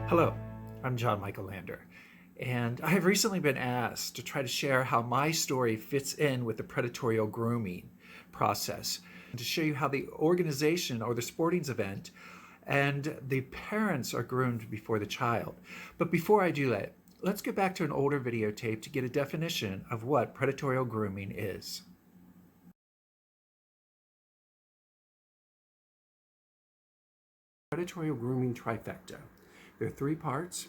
Hello, I'm John Michael Lander, and I have recently been asked to try to share how my story fits in with the predatory grooming process, and to show you how the organization or the sporting event and the parents are groomed before the child. But before I do that, let's get back to an older videotape to get a definition of what predatory grooming is. Predatory grooming trifecta. There are three parts.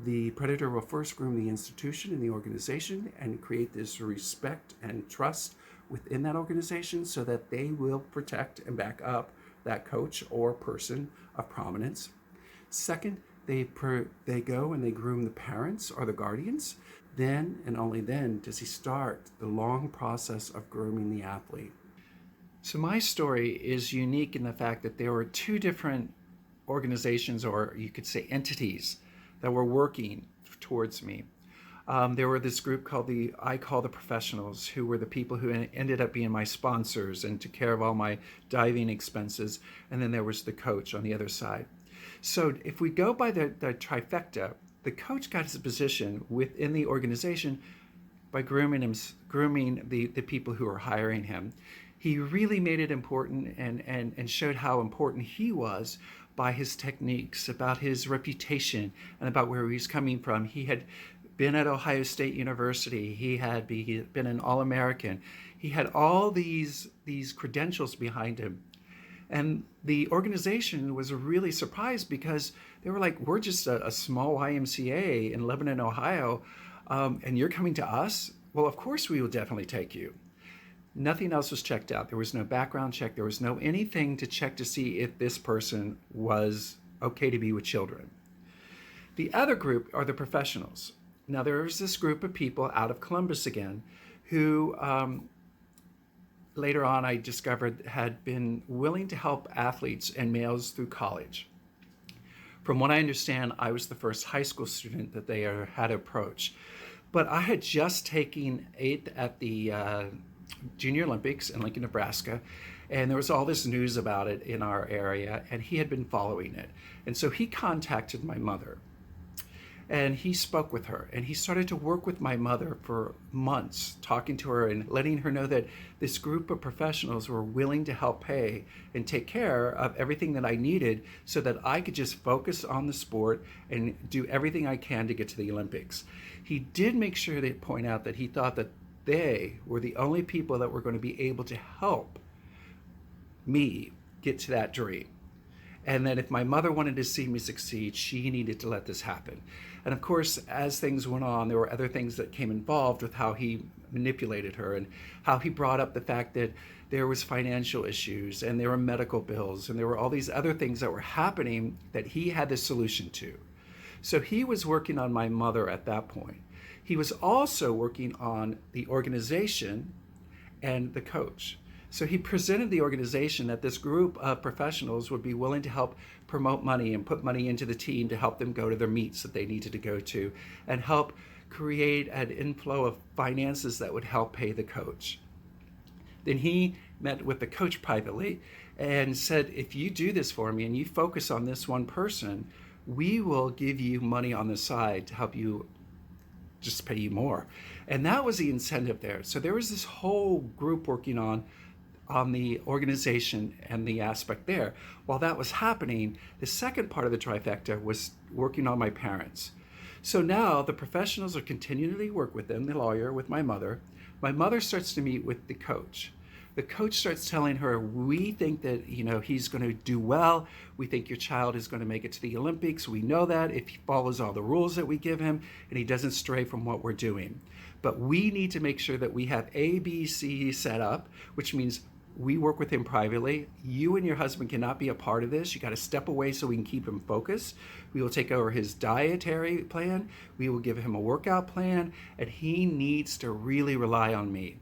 The predator will first groom the institution and the organization and create this respect and trust within that organization so that they will protect and back up that coach or person of prominence. Second, they go and they groom the parents or the guardians. Then and only then does he start the long process of grooming the athlete. So my story is unique in the fact that there were two different organizations, or you could say entities, that were working towards me. There were this group called I call the professionals, who were the people who ended up being my sponsors and took care of all my diving expenses. And then there was the coach on the other side. So if we go by the trifecta, the coach got his position within the organization by grooming the people who were hiring him. He really made it important and showed how important he was by his techniques, about his reputation, and about where he was coming from. He had been at Ohio State University. He had been an All-American. He had all these credentials behind him. And the organization was really surprised because they were like, we're just a small YMCA in Lebanon, Ohio, and you're coming to us? Well, of course we will definitely take you. Nothing else was checked out. There was no background check. There was no anything to check to see if this person was okay to be with children. The other group are the professionals. Now, there was this group of people out of Columbus again who later on I discovered had been willing to help athletes and males through college. From what I understand, I was the first high school student that they had approached. But I had just taken 8th at the Junior Olympics in Lincoln, Nebraska, and there was all this news about it in our area, and he had been following it. And so he contacted my mother, and he spoke with her, and he started to work with my mother for months, talking to her and letting her know that this group of professionals were willing to help pay and take care of everything that I needed so that I could just focus on the sport and do everything I can to get to the Olympics. He did make sure to point out that he thought that they were the only people that were going to be able to help me get to that dream. And that if my mother wanted to see me succeed, she needed to let this happen. And of course, as things went on, there were other things that came involved with how he manipulated her and how he brought up the fact that there was financial issues and there were medical bills and there were all these other things that were happening that he had the solution to. So he was working on my mother at that point. He was also working on the organization and the coach. So he presented the organization that this group of professionals would be willing to help promote money and put money into the team to help them go to their meets that they needed to go to and help create an inflow of finances that would help pay the coach. Then he met with the coach privately and said, if you do this for me and you focus on this one person, we will give you money on the side to help you just pay you more. And that was the incentive there. So there was this whole group working on the organization and the aspect there. While that was happening, the second part of the trifecta was working on my parents. So now the professionals are continually work with them, the lawyer, with my mother. My mother starts to meet with the coach. The coach starts telling her, we think that, he's going to do well. We think your child is going to make it to the Olympics. We know that if he follows all the rules that we give him and he doesn't stray from what we're doing. But we need to make sure that we have A, B, C set up, which means we work with him privately. You and your husband cannot be a part of this. You got to step away so we can keep him focused. We will take over his dietary plan. We will give him a workout plan, and he needs to really rely on me.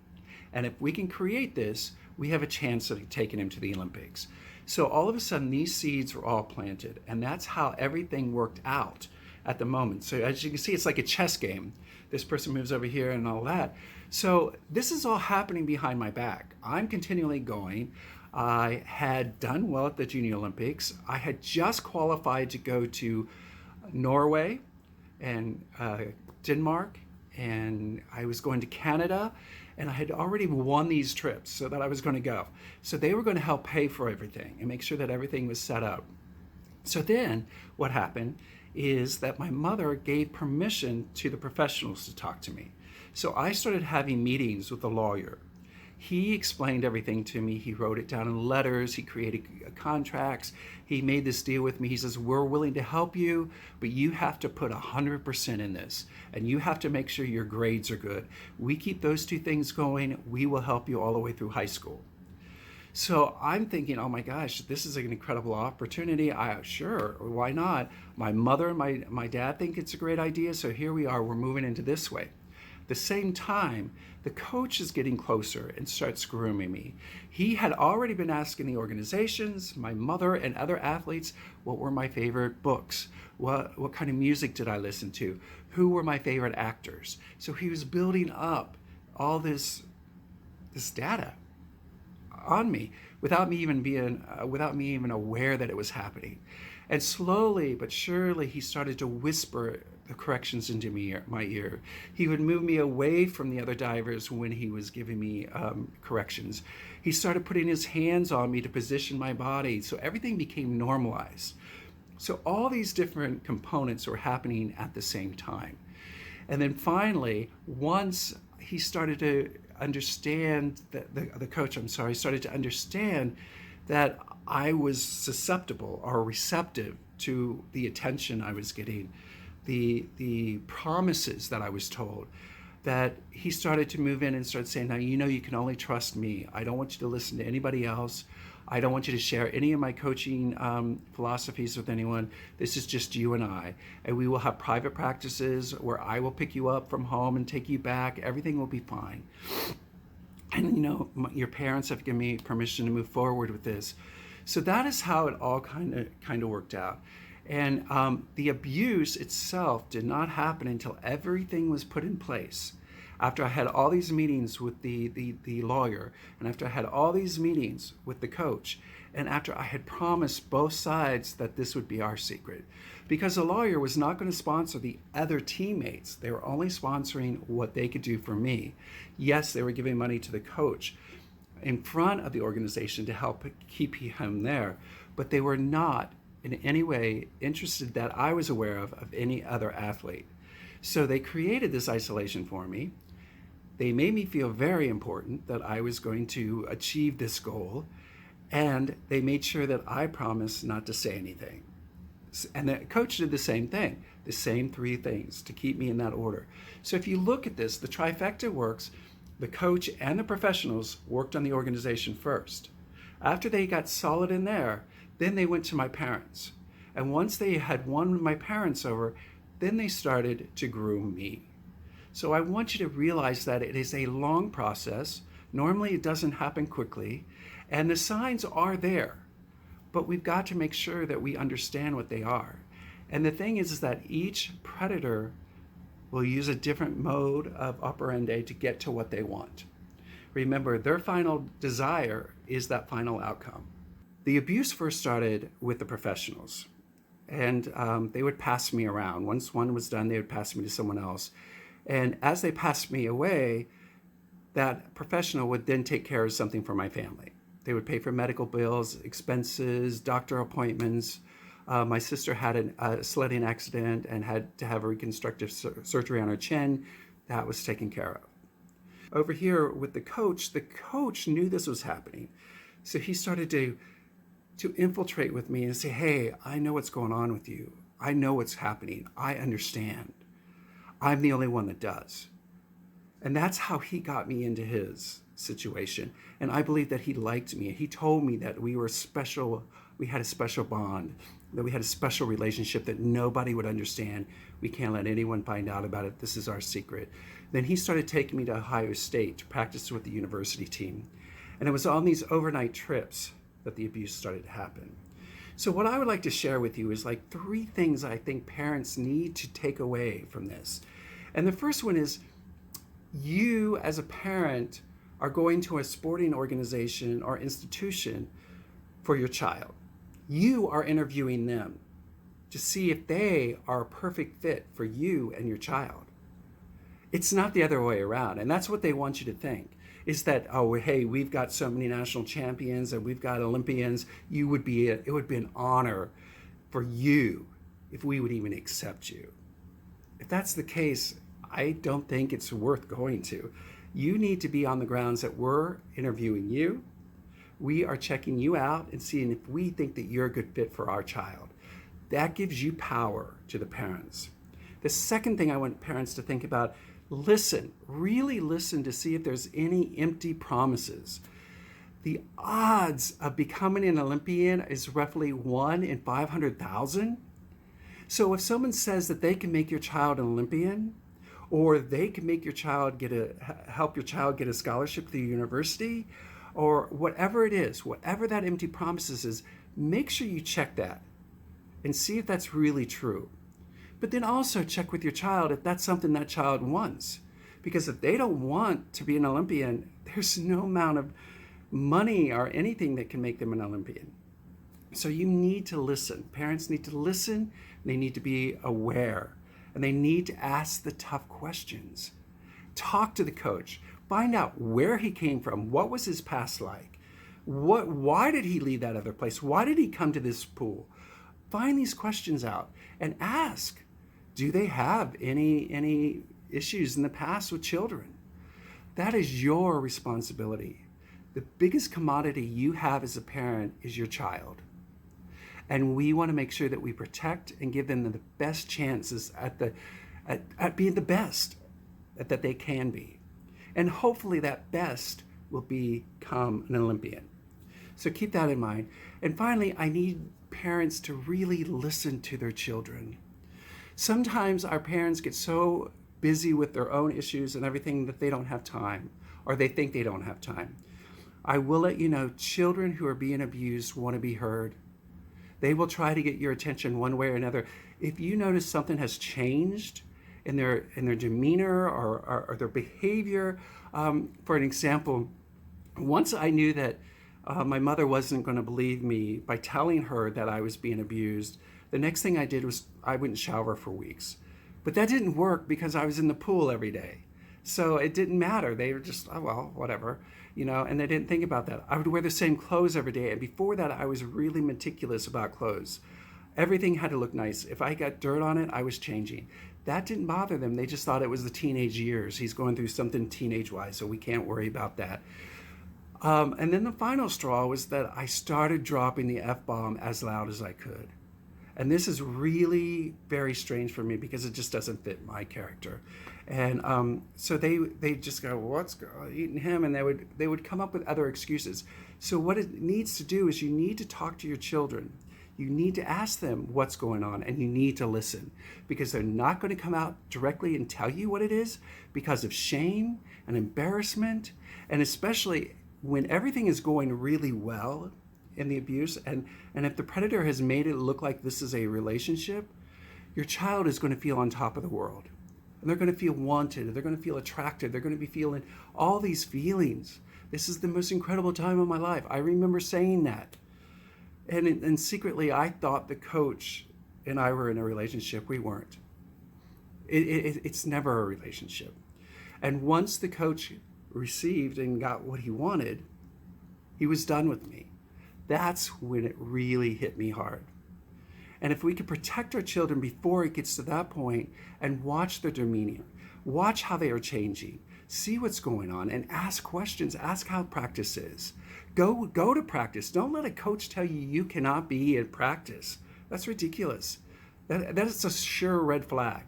And if we can create this, we have a chance of taking him to the Olympics. So all of a sudden, these seeds were all planted, and that's how everything worked out at the moment. So as you can see, it's like a chess game. This person moves over here and all that. So this is all happening behind my back. I'm continually going. I had done well at the Junior Olympics. I had just qualified to go to Norway and Denmark, and I was going to Canada, and I had already won these trips so that I was going to go. So they were going to help pay for everything and make sure that everything was set up. So then what happened is that my mother gave permission to the professionals to talk to me. So I started having meetings with the lawyer. He explained everything to me. He wrote it down in letters. He created contracts. He made this deal with me. He says, we're willing to help you, but you have to put 100% in this, and you have to make sure your grades are good. We keep those two things going. We will help you all the way through high school. So I'm thinking, oh my gosh, this is an incredible opportunity. Sure, why not? My mother and my dad think it's a great idea, so here we are. We're moving into this way. At the same time, the coach is getting closer and starts grooming me. He had already been asking the organizations, my mother and other athletes, what were my favorite books? What kind of music did I listen to? Who were my favorite actors? So he was building up all this data on me without me even aware that it was happening. And slowly but surely he started to whisper the corrections into my ear. He would move me away from the other divers when he was giving me corrections. He started putting his hands on me to position my body, so everything became normalized. So all these different components were happening at the same time. And then finally, once he started to understand, the coach started to understand that I was susceptible or receptive to the attention I was getting, the promises that I was told, that he started to move in and start saying, now you can only trust me. I don't want you to listen to anybody else. I don't want you to share any of my coaching philosophies with anyone. This is just you and I. And we will have private practices where I will pick you up from home and take you back. Everything will be fine. And your parents have given me permission to move forward with this. So that is how it all kind of worked out. And the abuse itself did not happen until everything was put in place. After I had all these meetings with the lawyer, and after I had all these meetings with the coach, and after I had promised both sides that this would be our secret. Because the lawyer was not going to sponsor the other teammates. They were only sponsoring what they could do for me. Yes, they were giving money to the coach in front of the organization to help keep him there, but they were not in any way interested that I was aware of any other athlete. So they created this isolation for me. They made me feel very important, that I was going to achieve this goal, and they made sure that I promised not to say anything. And the coach did the same thing, the same three things to keep me in that order. So if you look at this, the trifecta works. The coach and the professionals worked on the organization first. After they got solid in there, then they went to my parents. And once they had won my parents over, then they started to groom me. So I want you to realize that it is a long process. Normally it doesn't happen quickly, and the signs are there, but we've got to make sure that we understand what they are. And the thing is that each predator will use a different mode of operandi to get to what they want. Remember, their final desire is that final outcome. The abuse first started with the professionals, and they would pass me around. Once one was done, they would pass me to someone else. And as they passed me away, that professional would then take care of something for my family. They would pay for medical bills, expenses, doctor appointments. My sister had a sledding accident and had to have a reconstructive surgery on her chin. That was taken care of. Over here with the coach knew this was happening. So he started to infiltrate with me and say, hey, I know what's going on with you. I know what's happening. I understand. I'm the only one that does. And that's how he got me into his situation. And I believe that he liked me. He told me that we were special. We had a special bond, that we had a special relationship that nobody would understand. We can't let anyone find out about it. This is our secret. Then he started taking me to Ohio State to practice with the university team. And it was on these overnight trips that the abuse started to happen. So what I would like to share with you is like 3 things I think parents need to take away from this. And the first one is, you as a parent are going to a sporting organization or institution for your child. You are interviewing them. to see if they are a perfect fit for you and your child. It's not the other way around. And that's what they want you to think, is that, oh, hey, we've got so many national champions and we've got Olympians. It would be an honor for you if we would even accept you. If that's the case, I don't think it's worth going to. You need to be on the grounds that we're interviewing you. We are checking you out and seeing if we think that you're a good fit for our child. That gives you power to the parents. The second thing I want parents to think about, listen, really listen to see if there's any empty promises. The odds of becoming an Olympian is roughly 1 in 500,000. So if someone says that they can make your child an Olympian, or they can make your child help your child get a scholarship to the university, or whatever it is, whatever that empty promises is, make sure you check that and see if that's really true. But then also check with your child if that's something that child wants. Because if they don't want to be an Olympian, there's no amount of money or anything that can make them an Olympian. So you need to listen. Parents need to listen. They need to be aware. And they need to ask the tough questions. Talk to the coach. Find out where he came from. What was his past like? Why did he leave that other place? Why did he come to this pool? Find these questions out and ask. Do they have any issues in the past with children? That is your responsibility. The biggest commodity you have as a parent is your child. And we want to make sure that we protect and give them the best chances at being the best that they can be. And hopefully that best will become an Olympian. So keep that in mind. And finally, I need parents to really listen to their children. Sometimes our parents get so busy with their own issues and everything that they don't have time, or they think they don't have time. I will let you know, children who are being abused want to be heard. They will try to get your attention one way or another. If you notice something has changed in their demeanor or their behavior, for an example, once I knew that my mother wasn't going to believe me by telling her that I was being abused, the next thing I did was I wouldn't shower for weeks. But that didn't work because I was in the pool every day. So it didn't matter. They were just, oh, well, whatever, and they didn't think about that. I would wear the same clothes every day. And before that, I was really meticulous about clothes. Everything had to look nice. If I got dirt on it, I was changing. That didn't bother them. They just thought it was the teenage years. He's going through something teenage-wise, so we can't worry about that. And then the final straw was that I started dropping the F-bomb as loud as I could. And this is really very strange for me because it just doesn't fit my character. And so they just go, what's eating him? And they would come up with other excuses. So what it needs to do is you need to talk to your children. You need to ask them what's going on, and you need to listen, because they're not going to come out directly and tell you what it is because of shame and embarrassment, and especially when everything is going really well in the abuse, and if the predator has made it look like this is a relationship, your child is going to feel on top of the world. And they're going to feel wanted, they're going to feel attracted, they're going to be feeling all these feelings. This is the most incredible time of my life. I remember saying that. And secretly, I thought the coach and I were in a relationship. We weren't. It's never a relationship. And once the coach received and got what he wanted, he was done with me. That's when it really hit me hard. And if we could protect our children before it gets to that point and watch their demeanor, watch how they are changing, see what's going on, and ask questions, ask how practice is. Go to practice. Don't let a coach tell you cannot be in practice. That's ridiculous. That is a sure red flag.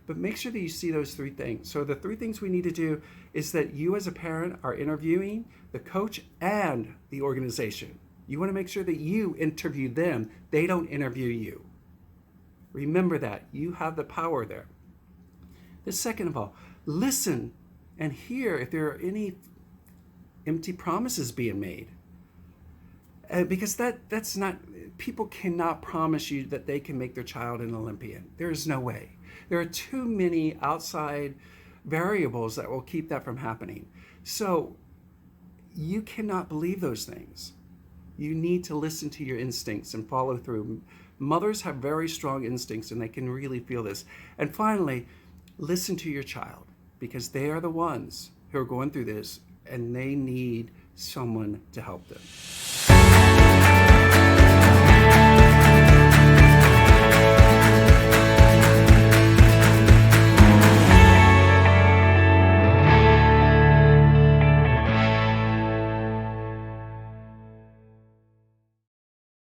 But make sure that you see those three things. So the three things we need to do is that you as a parent are interviewing the coach and the organization. You want to make sure that you interview them. They don't interview you. Remember that. You have the power there. The second of all, listen and hear if there are any empty promises being made. Because that's not, people cannot promise you that they can make their child an Olympian. There is no way. There are too many outside variables that will keep that from happening. So you cannot believe those things. You need to listen to your instincts and follow through. Mothers have very strong instincts and they can really feel this. And finally, listen to your child, because they are the ones who are going through this and they need someone to help them.